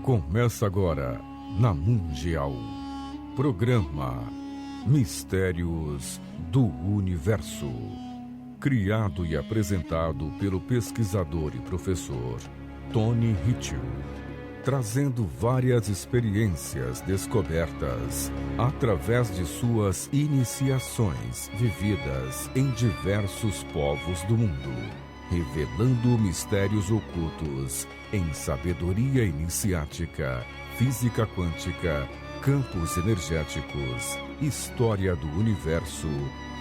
Começa agora, na Mundial, programa Mistérios do Universo. Criado e apresentado pelo pesquisador e professor Tony Hitchell, trazendo várias experiências descobertas através de suas iniciações vividas em diversos povos do mundo, revelando mistérios ocultos em sabedoria iniciática, física quântica, campos energéticos, história do universo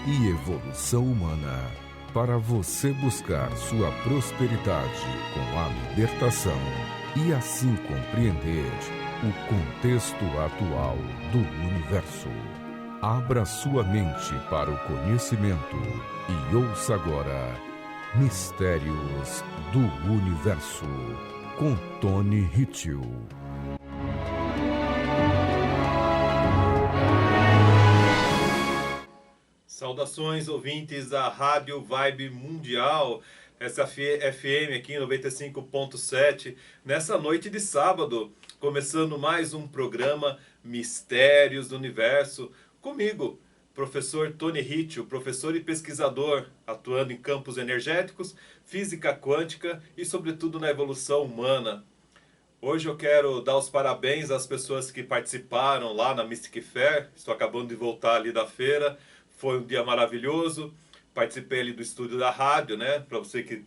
e evolução humana, para você buscar sua prosperidade com a libertação e assim compreender o contexto atual do universo. Abra sua mente para o conhecimento e ouça agora Mistérios do Universo, com Tony Hitchell. Saudações, ouvintes da Rádio Vibe Mundial, essa FM aqui em 95.7, nessa noite de sábado, começando mais um programa Mistérios do Universo, comigo, professor Tony Hitchell, professor e pesquisador, atuando em campos energéticos, física quântica e, sobretudo, na evolução humana. Hoje eu quero dar os parabéns às pessoas que participaram lá na Mystic Fair. Estou acabando de voltar ali da feira. Foi um dia maravilhoso. Participei ali do estúdio da rádio, né? Para você que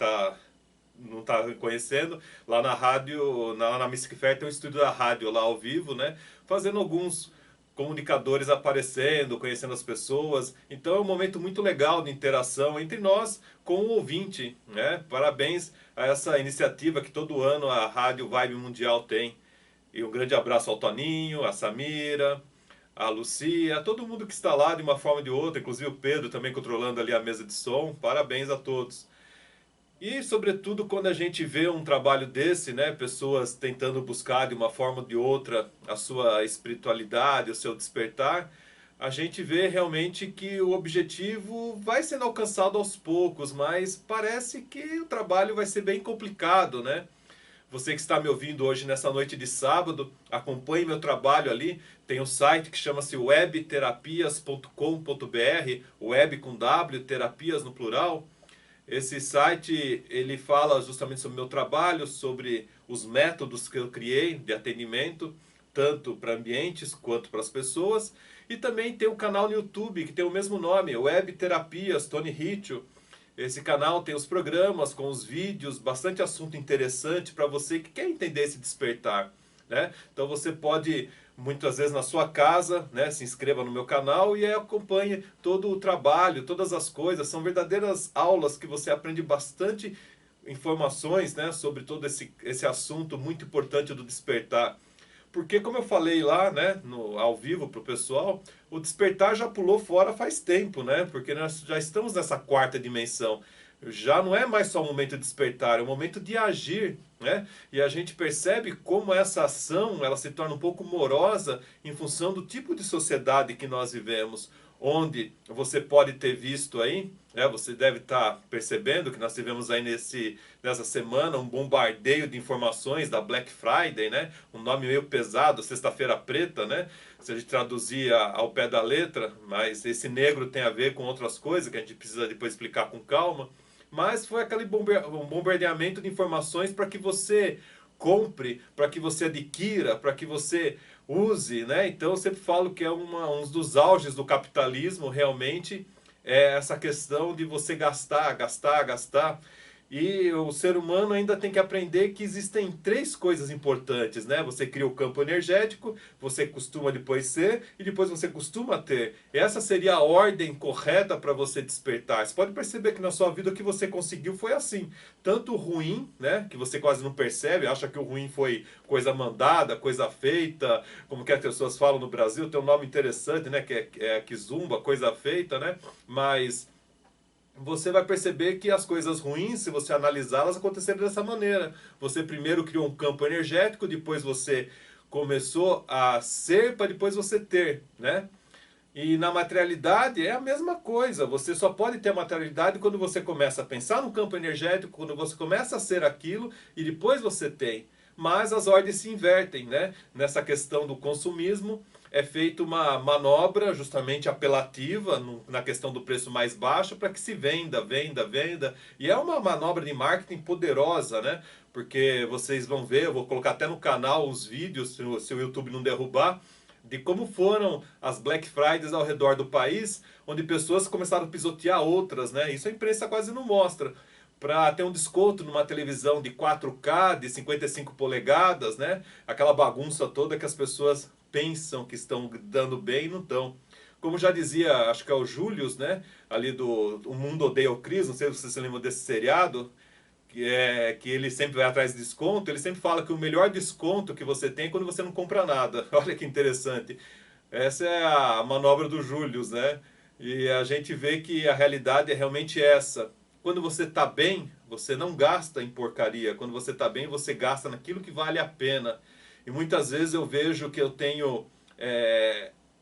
não está conhecendo, lá na rádio, na Mystic Fair tem um estúdio da rádio lá ao vivo, né? Fazendo alguns comunicadores aparecendo, conhecendo as pessoas. Então é um momento muito legal de interação entre nós com o ouvinte, né? Parabéns a essa iniciativa que todo ano a Rádio Vibe Mundial tem. E um grande abraço ao Toninho, a Samira, a Lucia, a todo mundo que está lá de uma forma ou de outra, inclusive o Pedro também controlando ali a mesa de som. Parabéns a todos. E, sobretudo, quando a gente vê um trabalho desse, né, pessoas tentando buscar de uma forma ou de outra a sua espiritualidade, o seu despertar, a gente vê realmente que o objetivo vai sendo alcançado aos poucos, mas parece que o trabalho vai ser bem complicado, né? Você que está me ouvindo hoje nessa noite de sábado, acompanhe meu trabalho ali. Tem um site que chama-se webterapias.com.br, web com W, terapias no plural. Esse site, ele fala justamente sobre o meu trabalho, sobre os métodos que eu criei de atendimento, tanto para ambientes quanto para as pessoas. E também tem um canal no YouTube que tem o mesmo nome, Web Terapias, Tony Hitchell. Esse canal tem os programas com os vídeos, bastante assunto interessante para você que quer entender esse despertar, né? Então você pode, muitas vezes na sua casa, né, se inscreva no meu canal e aí acompanhe todo o trabalho, todas as coisas. São verdadeiras aulas que você aprende bastante informações, né, sobre todo esse assunto muito importante do despertar. Porque, como eu falei lá, né, ao vivo para o pessoal, o despertar já pulou fora faz tempo, né? Porque nós já estamos nessa quarta dimensão. Já não é mais só o momento de despertar, é o momento de agir, né? E a gente percebe como essa ação ela se torna um pouco morosa em função do tipo de sociedade que nós vivemos. Onde você pode ter visto aí, né, você deve estar percebendo que nós tivemos aí nessa semana um bombardeio de informações da Black Friday, né? Um nome meio pesado, Sexta-feira Preta, né? Se a gente traduzir ao pé da letra, mas esse negro tem a ver com outras coisas que a gente precisa depois explicar com calma. Mas foi aquele um bombardeamento de informações para que você compre, para que você adquira, para que você use, né? Então eu sempre falo que é um dos auges do capitalismo, realmente, é essa questão de você gastar, gastar, gastar. E o ser humano ainda tem que aprender que existem três coisas importantes, né? Você cria o campo energético, você costuma depois ser e depois você costuma ter. Essa seria a ordem correta para você despertar. Você pode perceber que na sua vida o que você conseguiu foi assim. Tanto ruim, né? Que você quase não percebe, acha que o ruim foi coisa mandada, coisa feita, como que as pessoas falam no Brasil, tem um nome interessante, né? Que é Kizumba, coisa feita, né? Mas você vai perceber que as coisas ruins, se você analisá-las, aconteceram dessa maneira. Você primeiro criou um campo energético, depois você começou a ser para depois você ter, né? E na materialidade é a mesma coisa. Você só pode ter materialidade quando você começa a pensar no campo energético, quando você começa a ser aquilo e depois você tem. mas as ordens se invertem, né? Nessa questão do consumismo, é feita uma manobra justamente apelativa na questão do preço mais baixo para que se venda, venda, venda. E é uma manobra de marketing poderosa, né? Porque vocês vão ver, eu vou colocar até no canal os vídeos, se o YouTube não derrubar, de como foram as Black Fridays ao redor do país, onde pessoas começaram a pisotear outras, né? Isso a imprensa quase não mostra. Para ter um desconto numa televisão de 4K, de 55 polegadas, né? Aquela bagunça toda que as pessoas pensam que estão dando bem e não estão. Como já dizia, acho que é o Július, né? Ali do O Mundo Odeia o Chris, não sei se você se lembra desse seriado, que ele sempre vai atrás de desconto. Ele sempre fala que o melhor desconto que você tem é quando você não compra nada. Olha que interessante. Essa é a manobra do Július, né? E a gente vê que a realidade é realmente essa. Quando você está bem, você não gasta em porcaria. Quando você está bem, você gasta naquilo que vale a pena. E muitas vezes eu vejo que eu tenho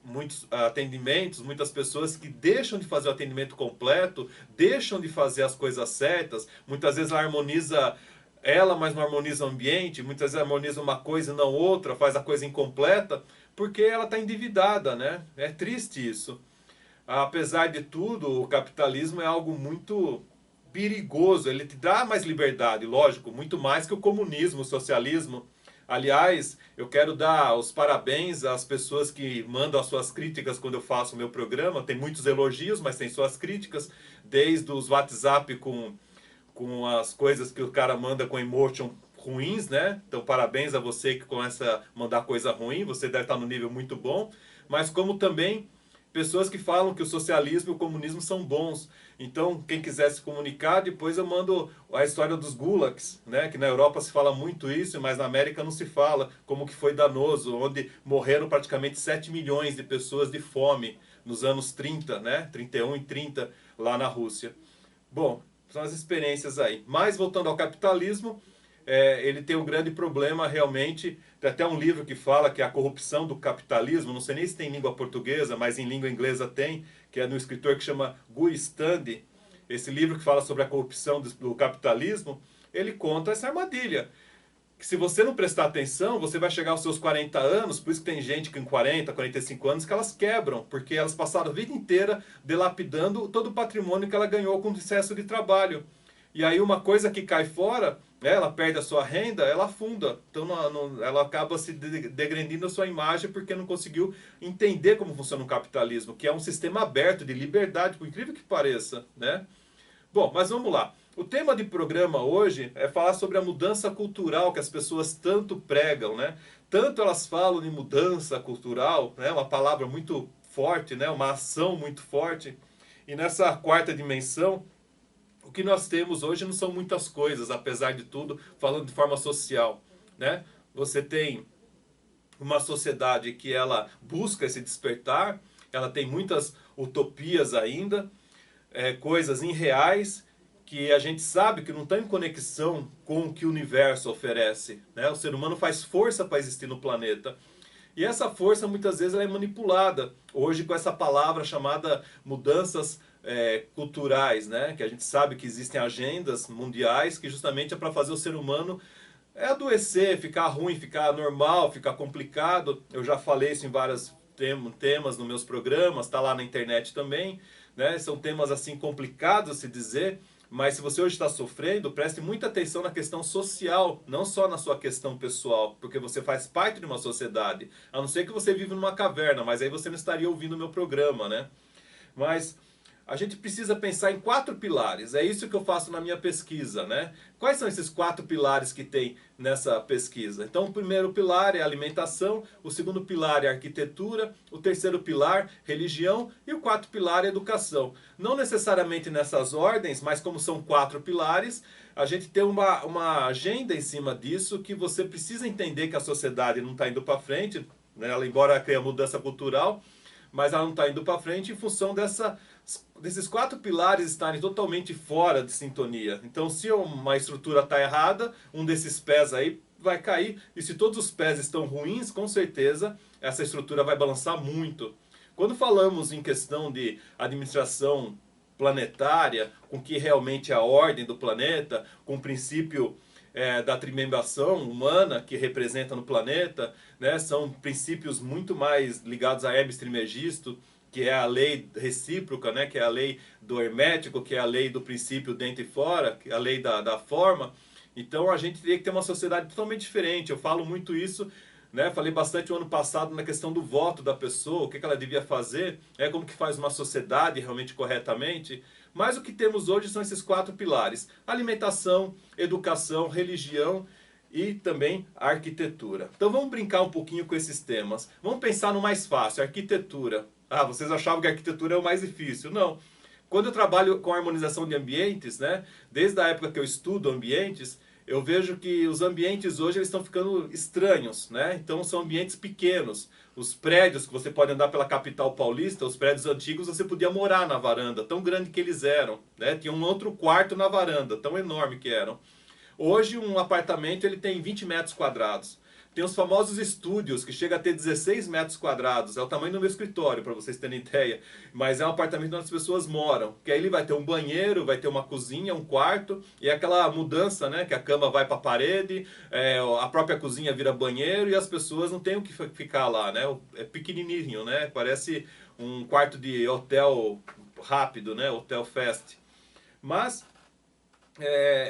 muitos atendimentos, muitas pessoas que deixam de fazer o atendimento completo, deixam de fazer as coisas certas. Muitas vezes ela harmoniza ela, mas não harmoniza o ambiente. Muitas vezes harmoniza uma coisa e não outra, faz a coisa incompleta, porque ela está endividada, né? É triste isso. Apesar de tudo, o capitalismo é algo muito perigoso. Ele te dá mais liberdade, lógico, muito mais que o comunismo, o socialismo. Aliás, eu quero dar os parabéns às pessoas que mandam as suas críticas quando eu faço o meu programa. Tem muitos elogios, mas tem suas críticas, desde os WhatsApp com as coisas que o cara manda com emotion ruins, né? Então, parabéns a você que começa a mandar coisa ruim, você deve estar no nível muito bom. Mas como também pessoas que falam que o socialismo e o comunismo são bons. Então, quem quiser se comunicar, depois eu mando a história dos gulags, né? Que na Europa se fala muito isso, mas na América não se fala, como que foi danoso, onde morreram praticamente 7 milhões de pessoas de fome nos anos 30, né? 31 e 30, lá na Rússia. Bom, são as experiências aí. Mas, voltando ao capitalismo, ele tem um grande problema realmente. Tem até um livro que fala que é a corrupção do capitalismo, não sei nem se tem em língua portuguesa, mas em língua inglesa tem, que é de um escritor que chama Guy Standi. Esse livro que fala sobre a corrupção do capitalismo, ele conta essa armadilha. Que se você não prestar atenção, você vai chegar aos seus 40 anos, por isso que tem gente com 40, 45 anos que elas quebram, porque elas passaram a vida inteira dilapidando todo o patrimônio que ela ganhou com o excesso de trabalho. E aí uma coisa que cai fora, ela perde a sua renda, ela afunda. Então ela acaba se degredindo a sua imagem porque não conseguiu entender como funciona o capitalismo, que é um sistema aberto de liberdade, por incrível que pareça, né? Bom, mas vamos lá. O tema de programa hoje é falar sobre a mudança cultural que as pessoas tanto pregam, né? Tanto elas falam de mudança cultural, né? Uma palavra muito forte, né? Uma ação muito forte. E nessa quarta dimensão, o que nós temos hoje não são muitas coisas, apesar de tudo, falando de forma social, né? Você tem uma sociedade que ela busca esse despertar, ela tem muitas utopias ainda, coisas irreais, que a gente sabe que não está em conexão com o que o universo oferece, né? O ser humano faz força para existir no planeta. E essa força muitas vezes ela é manipulada. Hoje com essa palavra chamada mudanças culturais, né? Que a gente sabe que existem agendas mundiais que justamente é para fazer o ser humano adoecer, ficar ruim, ficar normal, ficar complicado. Eu já falei isso em vários temas nos meus programas, está lá na internet também, né? São temas assim complicados se dizer, mas se você hoje está sofrendo, preste muita atenção na questão social, não só na sua questão pessoal, porque você faz parte de uma sociedade. A não ser que você vive numa caverna, mas aí você não estaria ouvindo o meu programa, né? Mas a gente precisa pensar em 4 pilares. É isso que eu faço na minha pesquisa, né? Quais são esses 4 pilares que tem nessa pesquisa? Então, o primeiro pilar é alimentação, o segundo pilar é arquitetura, o terceiro pilar, religião e o quarto pilar é educação. Não necessariamente nessas ordens, mas como são 4 pilares, a gente tem uma agenda em cima disso que você precisa entender que a sociedade não está indo para frente, né? Ela, embora crie a mudança cultural, mas ela não está indo para frente em função desses 4 pilares estarem totalmente fora de sintonia. Então, se uma estrutura está errada, um desses pés aí vai cair. E se todos os pés estão ruins, com certeza essa estrutura vai balançar muito. Quando falamos em questão de administração planetária, com que realmente é a ordem do planeta, com o princípio da trimembração humana que representa no planeta, né? São princípios muito mais ligados a Hermes Trismegisto, que é a lei recíproca, né? Que é a lei do hermético, que é a lei do princípio dentro e fora, que é a lei da forma. Então a gente teria que ter uma sociedade totalmente diferente. Eu falo muito isso, né? Falei bastante o ano passado na questão do voto da pessoa, o que ela devia fazer, como que faz uma sociedade realmente corretamente. Mas o que temos hoje são esses 4 pilares: alimentação, educação, religião e também arquitetura. Então vamos brincar um pouquinho com esses temas. Vamos pensar no mais fácil, arquitetura. Ah, vocês achavam que a arquitetura é o mais difícil. Não. Quando eu trabalho com harmonização de ambientes, né, desde a época que eu estudo ambientes, eu vejo que os ambientes hoje eles estão ficando estranhos, né? Então são ambientes pequenos. Os prédios que você pode andar pela capital paulista, os prédios antigos, você podia morar na varanda, tão grande que eles eram, né? Tinha um outro quarto na varanda, tão enorme que eram. Hoje um apartamento ele tem 20 metros quadrados. Tem os famosos estúdios, que chega a ter 16 metros quadrados. É o tamanho do meu escritório, para vocês terem ideia. Mas é um apartamento onde as pessoas moram. Que aí ele vai ter um banheiro, vai ter uma cozinha, um quarto. E é aquela mudança, né? Que a cama vai para a parede, a própria cozinha vira banheiro e as pessoas não têm o que ficar lá, né? É pequenininho, né? Parece um quarto de hotel rápido, né? Hotel fast. Mas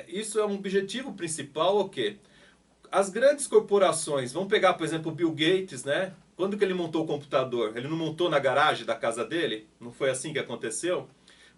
isso é um objetivo principal, o quê? As grandes corporações, vamos pegar, por exemplo, o Bill Gates, né? Quando que ele montou o computador? Ele não montou na garagem da casa dele? Não foi assim que aconteceu?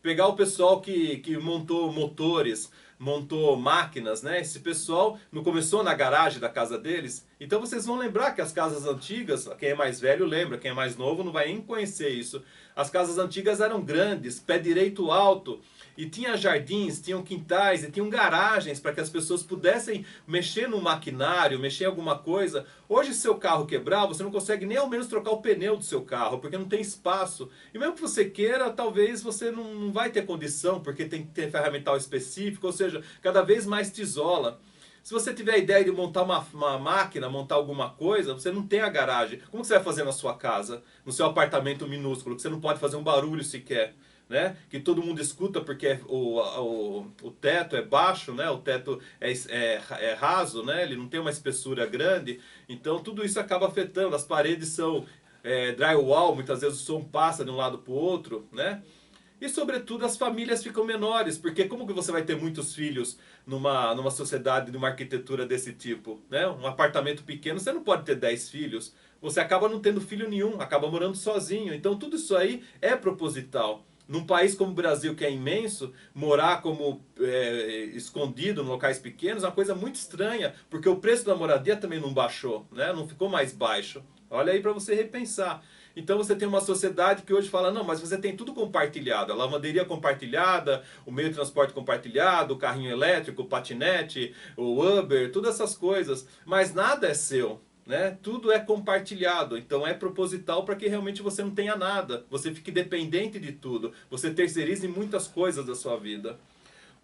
Pegar o pessoal que montou motores, montou máquinas, né? Esse pessoal não começou na garagem da casa deles? Então vocês vão lembrar que as casas antigas, quem é mais velho lembra, quem é mais novo não vai nem conhecer isso. As casas antigas eram grandes, pé direito alto, e tinha jardins, tinham quintais e tinham garagens para que as pessoas pudessem mexer no maquinário, mexer em alguma coisa. Hoje, se seu carro quebrar, você não consegue nem ao menos trocar o pneu do seu carro, porque não tem espaço. E mesmo que você queira, talvez você não vai ter condição, porque tem que ter ferramental específico, ou seja, cada vez mais te isola. Se você tiver a ideia de montar uma máquina, montar alguma coisa, você não tem a garagem. Como você vai fazer na sua casa, no seu apartamento minúsculo, que você não pode fazer um barulho sequer? Né? Que todo mundo escuta porque o teto é baixo, né? O teto é raso, né? Ele não tem uma espessura grande, então tudo isso acaba afetando. As paredes são drywall, muitas vezes o som passa de um lado para o outro, né? E sobretudo as famílias ficam menores, porque como que você vai ter muitos filhos numa sociedade, numa arquitetura desse tipo, né? Um apartamento pequeno, você não pode ter 10 filhos, você acaba não tendo filho nenhum, acaba morando sozinho, então tudo isso aí é proposital. Num país como o Brasil, que é imenso, morar como escondido em locais pequenos é uma coisa muito estranha, porque o preço da moradia também não baixou, né? Não ficou mais baixo. Olha aí para você repensar. Então você tem uma sociedade que hoje fala, não, mas você tem tudo compartilhado. A lavanderia compartilhada, o meio de transporte compartilhado, o carrinho elétrico, o patinete, o Uber, todas essas coisas. Mas nada é seu. Né? Tudo é compartilhado, então é proposital para que realmente você não tenha nada, você fique dependente de tudo, você terceirize muitas coisas da sua vida.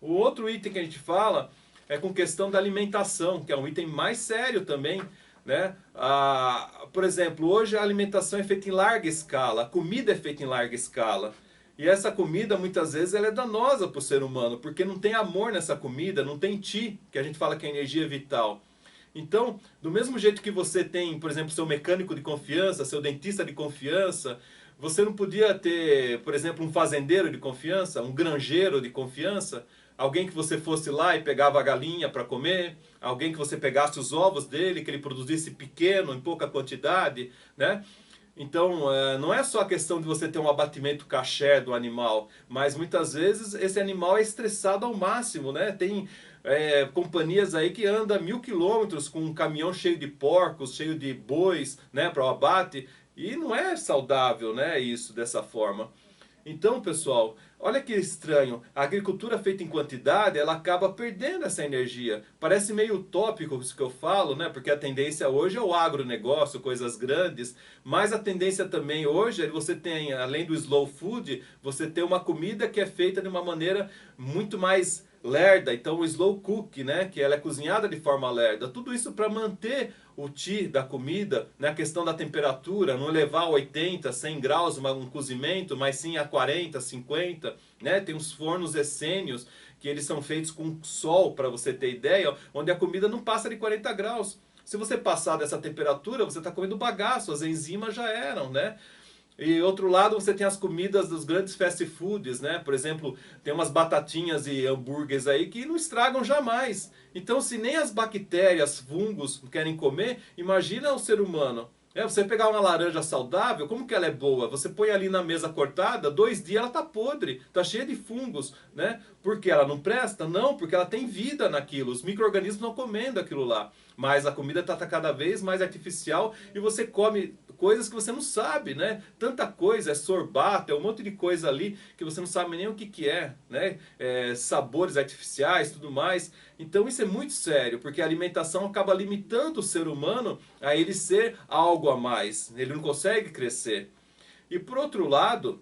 O outro item que a gente fala é com questão da alimentação, que é um item mais sério também, né? Por exemplo, hoje a alimentação é feita em larga escala, a comida é feita em larga escala. E essa comida, muitas vezes, ela é danosa para o ser humano, porque não tem amor nessa comida, não tem chi, que a gente fala que é energia vital. Então, do mesmo jeito que você tem, por exemplo, seu mecânico de confiança, seu dentista de confiança, você não podia ter, por exemplo, um fazendeiro de confiança, um granjeiro de confiança, alguém que você fosse lá e pegava a galinha para comer, alguém que você pegasse os ovos dele, que ele produzisse pequeno, em pouca quantidade, né? Então, não é só a questão de você ter um abatimento kasher do animal, mas muitas vezes esse animal é estressado ao máximo, né? Tem companhias aí que andam 1000 quilômetros com um caminhão cheio de porcos, cheio de bois, né, para o abate, e não é saudável, né, isso dessa forma. Então, pessoal, olha que estranho, a agricultura feita em quantidade, ela acaba perdendo essa energia. Parece meio utópico isso que eu falo, né? Porque a tendência hoje é o agronegócio, coisas grandes, mas a tendência também hoje é você tem, além do slow food, você ter uma comida que é feita de uma maneira muito mais lerda, então o slow cook, né, que ela é cozinhada de forma lerda, tudo isso para manter o chi da comida, na questão da temperatura, não levar a 80, 100 graus um cozimento, mas sim a 40, 50, né? Tem uns fornos essênios que eles são feitos com sol, para você ter ideia, onde a comida não passa de 40 graus. Se você passar dessa temperatura, você está comendo bagaço, as enzimas já eram, né? E outro lado, você tem as comidas dos grandes fast foods, né? Por exemplo, tem umas batatinhas e hambúrgueres aí que não estragam jamais. Então, se nem as bactérias, fungos querem comer, imagina o ser humano. Você pegar uma laranja saudável, como que ela é boa? Você põe ali na mesa cortada, 2 dias ela tá podre, tá cheia de fungos, né? Porque ela não presta? Não, porque ela tem vida naquilo. Os micro-organismos estão comendo aquilo lá. Mas a comida tá cada vez mais artificial e você come coisas que você não sabe, né? Tanta coisa, é sorbato, é um monte de coisa ali que você não sabe nem o que que é, né? Sabores artificiais, tudo mais. Então isso é muito sério, porque a alimentação acaba limitando o ser humano a ele ser algo a mais. Ele não consegue crescer. E por outro lado,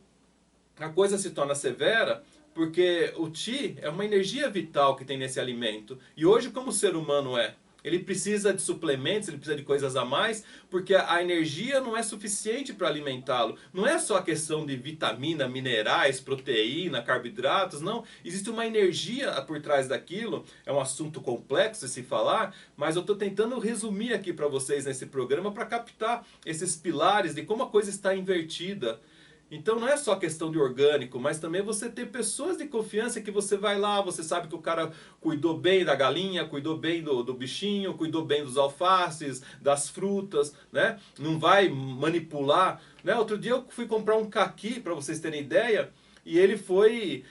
a coisa se torna severa porque o Qi é uma energia vital que tem nesse alimento. E hoje, como o ser humano é? Ele precisa de suplementos, ele precisa de coisas a mais, porque a energia não é suficiente para alimentá-lo. Não é só a questão de vitamina, minerais, proteína, carboidratos, não. Existe uma energia por trás daquilo. É um assunto complexo de se falar, mas eu estou tentando resumir aqui para vocês nesse programa para captar esses pilares de como a coisa está invertida. Então não é só questão de orgânico, mas também você ter pessoas de confiança que você vai lá, você sabe que o cara cuidou bem da galinha, cuidou bem do bichinho, cuidou bem dos alfaces, das frutas, né? Não vai manipular, né? Outro dia eu fui comprar um caqui, para vocês terem ideia, e ele foi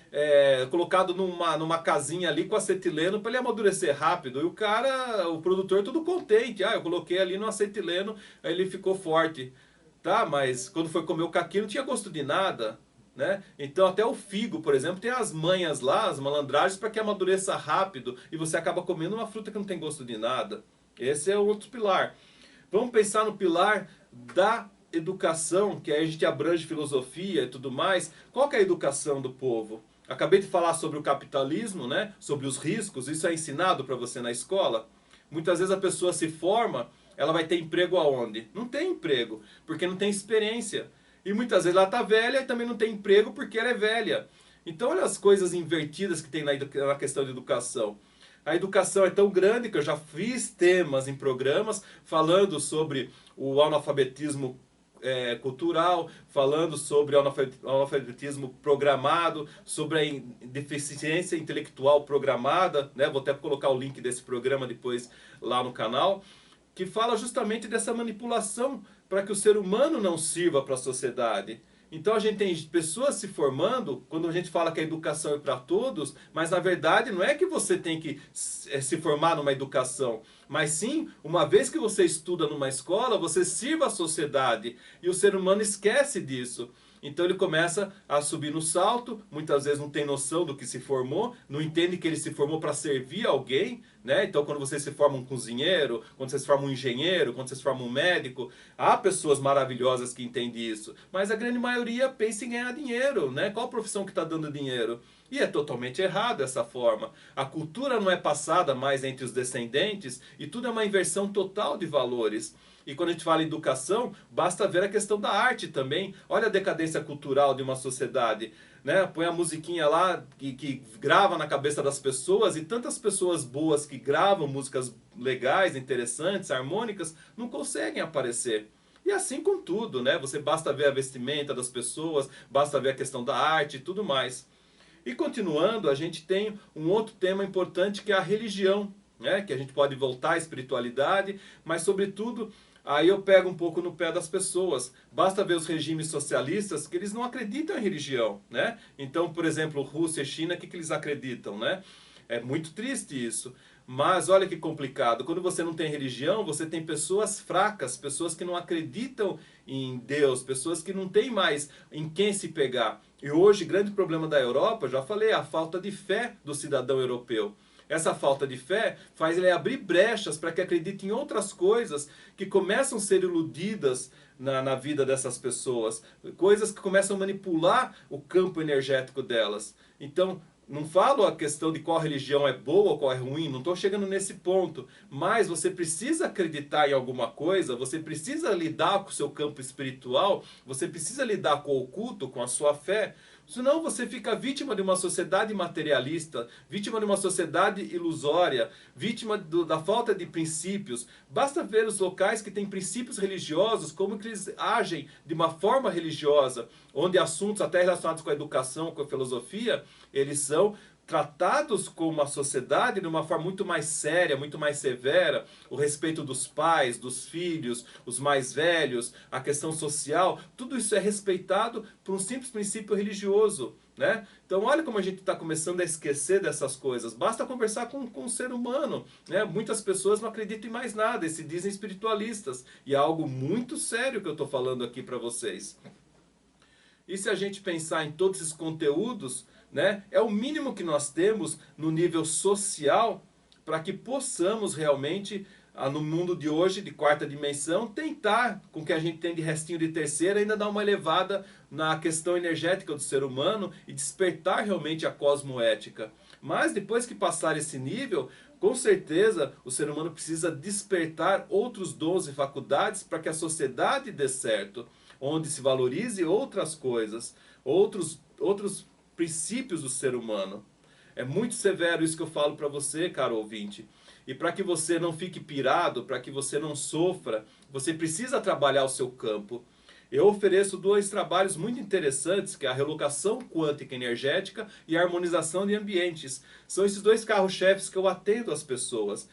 colocado numa casinha ali com acetileno para ele amadurecer rápido. E o cara, o produtor, todo contente. Ah, eu coloquei ali no acetileno, aí ele ficou forte. Tá, mas quando foi comer o caqui não tinha gosto de nada, né? Então até o figo, por exemplo, tem as manhas lá, as malandragens para que amadureça rápido e você acaba comendo uma fruta que não tem gosto de nada. Esse é o outro pilar. Vamos pensar no pilar da educação, que aí a gente abrange filosofia e tudo mais. Qual que é a educação do povo? Acabei de falar sobre o capitalismo, né? Sobre os riscos, isso é ensinado para você na escola. Muitas vezes a pessoa se forma, ela vai ter emprego aonde? Não tem emprego, porque não tem experiência. E muitas vezes ela está velha e também não tem emprego porque ela é velha. Então olha as coisas invertidas que tem na questão de educação. A educação é tão grande que eu já fiz temas em programas falando sobre o analfabetismo cultural, falando sobre o analfabetismo programado, sobre a deficiência intelectual programada, né? Vou até colocar o link desse programa depois lá no canal, que fala justamente dessa manipulação para que o ser humano não sirva para a sociedade. Então a gente tem pessoas se formando, quando a gente fala que a educação é para todos, mas na verdade não é que você tem que se formar numa educação, mas sim, uma vez que você estuda numa escola, você sirva a sociedade. E o ser humano esquece disso. Então ele começa a subir no salto, muitas vezes não tem noção do que se formou, não entende que ele se formou para servir alguém, né? Então quando você se forma um cozinheiro, quando você se forma um engenheiro, quando você se forma um médico, há pessoas maravilhosas que entendem isso, mas a grande maioria pensa em ganhar dinheiro, né? Qual profissão que está dando dinheiro? E é totalmente errado essa forma. A cultura não é passada mais entre os descendentes e tudo é uma inversão total de valores. E quando a gente fala em educação, basta ver a questão da arte também. Olha a decadência cultural de uma sociedade, né? Põe a musiquinha lá que grava na cabeça das pessoas, e tantas pessoas boas que gravam músicas legais, interessantes, harmônicas, não conseguem aparecer. E assim com tudo, né? Você basta ver a vestimenta das pessoas, basta ver a questão da arte e tudo mais. E continuando, a gente tem um outro tema importante que é a religião, né? Que a gente pode voltar à espiritualidade, mas sobretudo aí eu pego um pouco no pé das pessoas. Basta ver os regimes socialistas que eles não acreditam em religião, né? Então, por exemplo, Rússia e China, o que eles acreditam, né? É muito triste isso. Mas olha que complicado. Quando você não tem religião, você tem pessoas fracas, pessoas que não acreditam em Deus, pessoas que não têm mais em quem se pegar. E hoje, grande problema da Europa, já falei, é a falta de fé do cidadão europeu. Essa falta de fé faz ele abrir brechas para que acredite em outras coisas que começam a ser iludidas na vida dessas pessoas. Coisas que começam a manipular o campo energético delas. Então, não falo a questão de qual religião é boa ou qual é ruim, não estou chegando nesse ponto. Mas você precisa acreditar em alguma coisa, você precisa lidar com o seu campo espiritual, você precisa lidar com o oculto, com a sua fé. Senão você fica vítima de uma sociedade materialista, vítima de uma sociedade ilusória, vítima da falta de princípios. Basta ver os locais que têm princípios religiosos, como que eles agem de uma forma religiosa, onde assuntos até relacionados com a educação, com a filosofia, eles são tratados com uma sociedade de uma forma muito mais séria, muito mais severa, o respeito dos pais, dos filhos, os mais velhos, a questão social, tudo isso é respeitado por um simples princípio religioso, né? Então olha como a gente está começando a esquecer dessas coisas. Basta conversar com um ser humano, né? Muitas pessoas não acreditam em mais nada e se dizem espiritualistas. E é algo muito sério que eu estou falando aqui para vocês. E se a gente pensar em todos esses conteúdos, né, é o mínimo que nós temos no nível social para que possamos realmente, no mundo de hoje, de quarta dimensão, tentar, com o que a gente tem de restinho de terceira, ainda dar uma elevada na questão energética do ser humano e despertar realmente a cosmoética. Mas depois que passar esse nível, com certeza o ser humano precisa despertar outros dons e faculdades para que a sociedade dê certo, onde se valorize outras coisas, outros princípios do ser humano. É muito severo isso que eu falo para você, caro ouvinte. E para que você não fique pirado, para que você não sofra, você precisa trabalhar o seu campo. Eu ofereço 2 trabalhos muito interessantes, que é a relocação quântica energética e a harmonização de ambientes. São esses 2 carros-chefes que eu atendo às pessoas.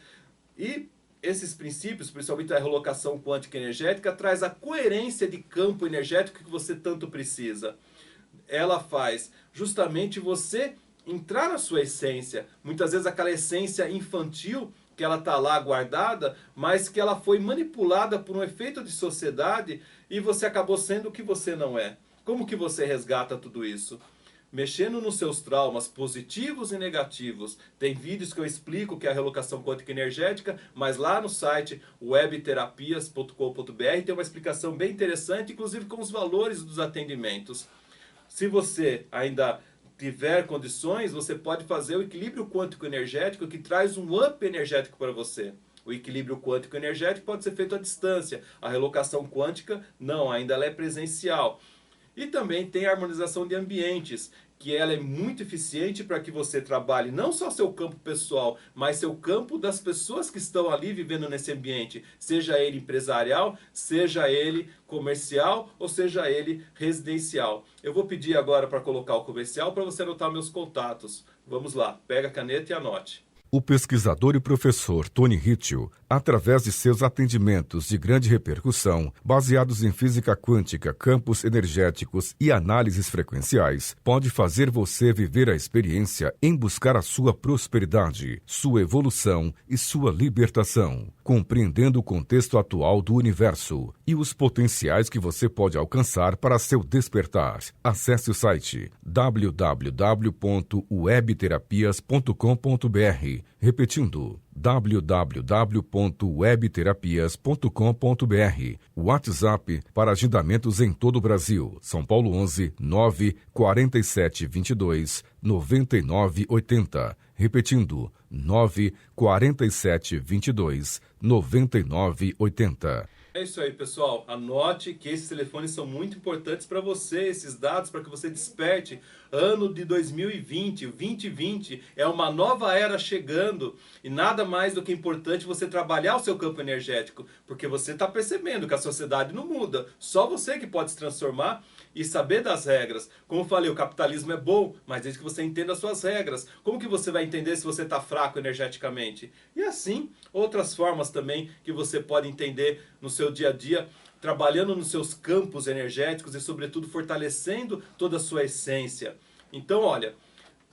E esses princípios, principalmente a relocação quântica energética, traz a coerência de campo energético que você tanto precisa. Ela faz justamente você entrar na sua essência. Muitas vezes aquela essência infantil que ela está lá guardada, mas que ela foi manipulada por um efeito de sociedade e você acabou sendo o que você não é. Como que você resgata tudo isso? Mexendo nos seus traumas positivos e negativos. Tem vídeos que eu explico que é a relocação quântica energética, mas lá no site webterapias.com.br tem uma explicação bem interessante, inclusive com os valores dos atendimentos. Se você ainda tiver condições, você pode fazer o equilíbrio quântico energético que traz um up energético para você. O equilíbrio quântico energético pode ser feito à distância. A relocação quântica, não, ainda ela é presencial. E também tem a harmonização de ambientes, que ela é muito eficiente para que você trabalhe não só seu campo pessoal, mas seu campo das pessoas que estão ali vivendo nesse ambiente, seja ele empresarial, seja ele comercial ou seja ele residencial. Eu vou pedir agora para colocar o comercial para você anotar meus contatos. Vamos lá, pega a caneta e anote. O pesquisador e professor Tony Ritchie, através de seus atendimentos de grande repercussão, baseados em física quântica, campos energéticos e análises frequenciais, pode fazer você viver a experiência em buscar a sua prosperidade, sua evolução e sua libertação, compreendendo o contexto atual do universo e os potenciais que você pode alcançar para seu despertar. Acesse o site www.webterapias.com.br. Repetindo, www.webterapias.com.br. WhatsApp para agendamentos em todo o Brasil. São Paulo 11 9 47 22 99 80. Repetindo, 9 47 22 99 80. É isso aí, pessoal. Anote que esses telefones são muito importantes para você, esses dados, para que você desperte. Ano de 2020, 2020 é uma nova era chegando e nada mais do que importante você trabalhar o seu campo energético, porque você está percebendo que a sociedade não muda. Só você que pode se transformar e saber das regras. Como eu falei, o capitalismo é bom, mas desde que você entenda as suas regras. Como que você vai entender se você está fraco energeticamente? E assim, outras formas também que você pode entender no seu dia a dia, trabalhando nos seus campos energéticos e, sobretudo, fortalecendo toda a sua essência. Então, olha,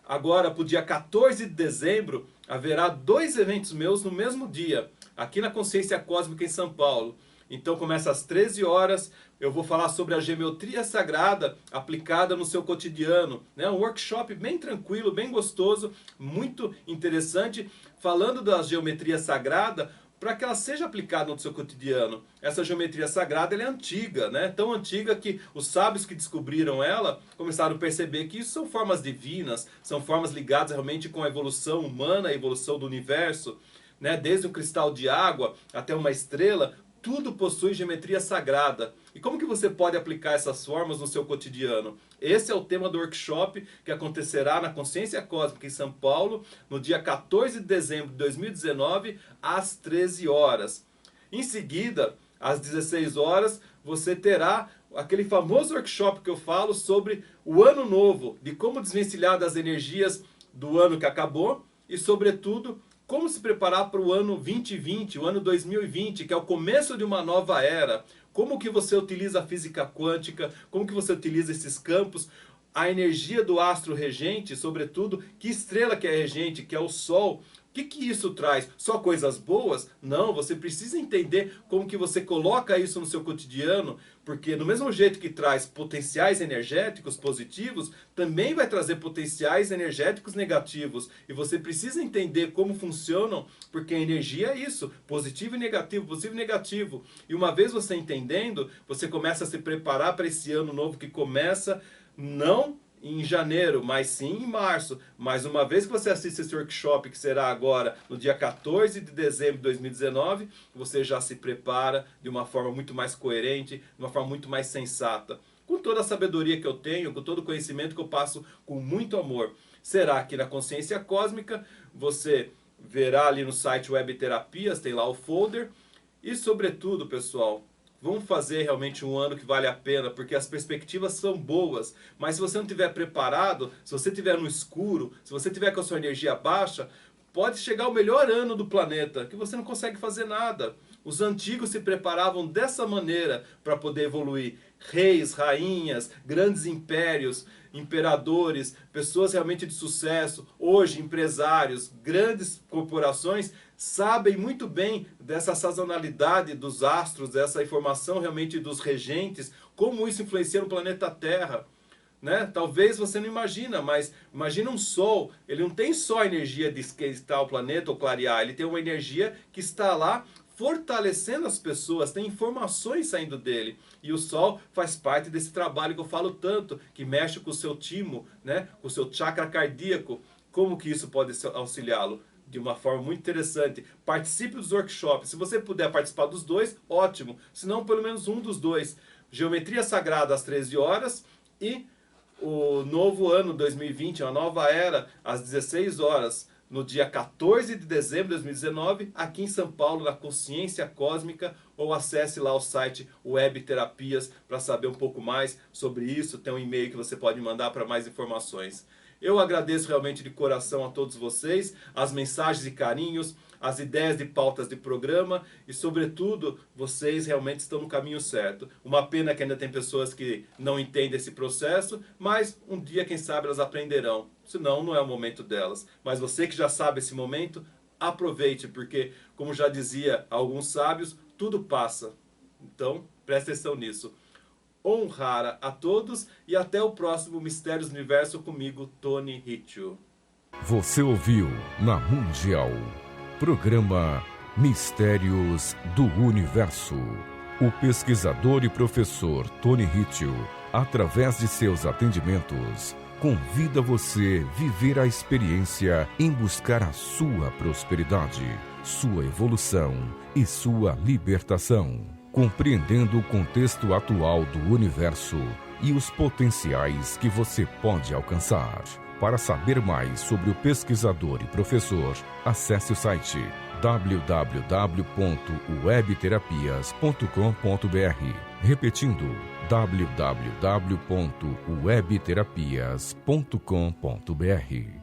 agora para o dia 14 de dezembro, haverá 2 eventos meus no mesmo dia, aqui na Consciência Cósmica em São Paulo. Então começa às 13 horas, eu vou falar sobre a geometria sagrada aplicada no seu cotidiano. Né? Um workshop bem tranquilo, bem gostoso, muito interessante, falando da geometria sagrada, para que ela seja aplicada no seu cotidiano. Essa geometria sagrada ela é antiga, né? Tão antiga que os sábios que descobriram ela começaram a perceber que isso são formas divinas, são formas ligadas realmente com a evolução humana, a evolução do universo, né? Desde um cristal de água até uma estrela, tudo possui geometria sagrada. E como que você pode aplicar essas formas no seu cotidiano? Esse é o tema do workshop que acontecerá na Consciência Cósmica em São Paulo, no dia 14 de dezembro de 2019, às 13 horas. Em seguida, às 16 horas, você terá aquele famoso workshop que eu falo sobre o ano novo, de como desvencilhar das energias do ano que acabou e, sobretudo, como se preparar para o ano 2020, o ano 2020, que é o começo de uma nova era. Como que você utiliza a física quântica, como que você utiliza esses campos, a energia do astro regente, sobretudo, que estrela que é regente, que é o Sol. O que isso traz? Só coisas boas? Não, você precisa entender como que você coloca isso no seu cotidiano, porque do mesmo jeito que traz potenciais energéticos positivos, também vai trazer potenciais energéticos negativos. E você precisa entender como funcionam, porque a energia é isso, positivo e negativo, positivo e negativo. E uma vez você entendendo, você começa a se preparar para esse ano novo que começa, não em janeiro, mas sim em março. Mas uma vez que você assiste esse workshop, que será agora no dia 14 de dezembro de 2019, você já se prepara de uma forma muito mais coerente, de uma forma muito mais sensata. Com toda a sabedoria que eu tenho, com todo o conhecimento que eu passo com muito amor. Será que na Consciência Cósmica você verá ali no site Web Terapias, tem lá o folder. E sobretudo, pessoal, vamos fazer realmente um ano que vale a pena, porque as perspectivas são boas. Mas se você não estiver preparado, se você estiver no escuro, se você estiver com a sua energia baixa, pode chegar o melhor ano do planeta, que você não consegue fazer nada. Os antigos se preparavam dessa maneira para poder evoluir. Reis, rainhas, grandes impérios, imperadores, pessoas realmente de sucesso, hoje empresários, grandes corporações, sabem muito bem dessa sazonalidade dos astros, dessa informação realmente dos regentes, como isso influencia no planeta Terra. Né? Talvez você não imagina, mas imagina um Sol, ele não tem só a energia de esquentar o planeta ou clarear, ele tem uma energia que está lá fortalecendo as pessoas, tem informações saindo dele. E o Sol faz parte desse trabalho que eu falo tanto, que mexe com o seu timo, né? Com o seu chakra cardíaco. Como que isso pode auxiliá-lo? De uma forma muito interessante. Participe dos workshops. Se você puder participar dos dois, ótimo. Se não, pelo menos um dos dois. Geometria Sagrada às 13 horas e o novo ano 2020, uma nova era, às 16 horas. No dia 14 de dezembro de 2019, aqui em São Paulo, na Consciência Cósmica, ou acesse lá o site Web Terapias para saber um pouco mais sobre isso. Tem um e-mail que você pode mandar para mais informações. Eu agradeço realmente de coração a todos vocês, as mensagens e carinhos, as ideias de pautas de programa e, sobretudo, vocês realmente estão no caminho certo. Uma pena que ainda tem pessoas que não entendem esse processo, mas um dia, quem sabe, elas aprenderão. Senão, não é o momento delas. Mas você que já sabe esse momento, aproveite, porque, como já dizia alguns sábios, tudo passa. Então, preste atenção nisso. Honrara a todos e até o próximo Mistérios do Universo comigo, Tony Hitchell. Você ouviu na Mundial, programa Mistérios do Universo. O pesquisador e professor Tony Hitchell, através de seus atendimentos, convida você a viver a experiência em buscar a sua prosperidade, sua evolução e sua libertação, compreendendo o contexto atual do universo e os potenciais que você pode alcançar. Para saber mais sobre o pesquisador e professor, acesse o site www.webterapias.com.br. Repetindo, www.webterapias.com.br.